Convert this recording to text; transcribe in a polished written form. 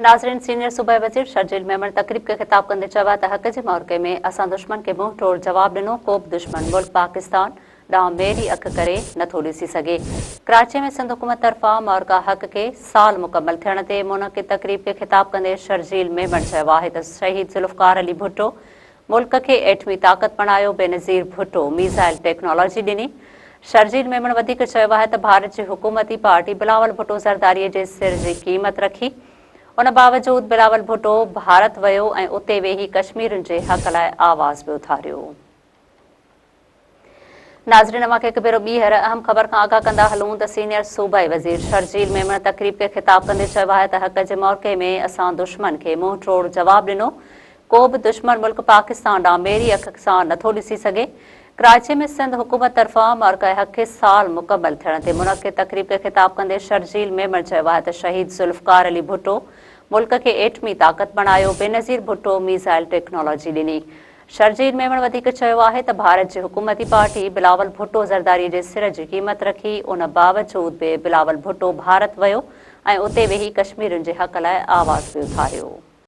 नाज़रीन, सीनियर सूबाई वज़ीर शर्जील मेमन तकरीब के खिताब कंदे चवा त हक़ जे मौक़े में असां दुश्मन के मुंह तोड़ जवाब ॾिनो। को बि दुश्मन मुल्क पाकिस्तान ॾांहुं मेरी अख करे नथो ॾिसी सघे। कराची में सिंध हुकूमत तरफ़ां मौरका हक़ के साल मुकम्मल थियण ते मुनक़िद तकरीब के खिताब कंदे शर्जील मेमन चयो आहे त शहीद ज़ुल्फ़कार अली भुट्टो मुल्क के एटमी ताक़त बणायो। बेनज़ीर भुट्टो मीज़ाइल टेक्नोलॉजी ॾिनी। शर्जील मेमन वधीक चयो आहे त भारत जी हुकूमती पार्टी बिलावल भुट्टो ज़रदारीअ जे सिर जी क़ीमत रखी। उन बावजूद बिलावल भुट्टो भारत वियो ऐं उते वेही कश्मीरियुनि जे हक़ लाइ आवाज़ बि उथारियो। नाज़रीन, अवां खे हिकु भेरो ॿीहर अहम ख़बर खां आगाह कंदा हलूं त सीनियर सूबाई वज़ीर शर्जील मेमन तकरीब के खिताब कंदे चयो आहे त हक़ जे मौक़े में असां दुश्मन खे मुंह तोड़ जवाब ॾिनो। को बि दुश्मन मुल्क पाकिस्तान ॾांहुं मेरी अख सां नथो ॾिसी सघे। कराची में सिंध हुकूमत तरफ़ां मौरका हक़ के साल मुकम्मल थियण ते मुनक़िद तकरीब के खिताब कंदे शर्जील मेमन चयो आहे त शहीद ज़ुल्फ़कार अली भुट्टो मुल्क के एटमी ताक़त बणायो। बेनज़ीर भुट्टो मीज़ाइल टेक्नोलॉजी ॾिनी। शर्जील मेमन वधीक चयो आहे त भारत जी हुकूमती पार्टी बिलावल भुट्टो ज़रदारीअ जे सिर जी क़ीमत रखी। उन बावजूद बि बिलावल भुट्टो भारत वियो ऐं उते वेही कश्मीरियुनि जे हक़ लाइ आवाज़ बि उथारियो।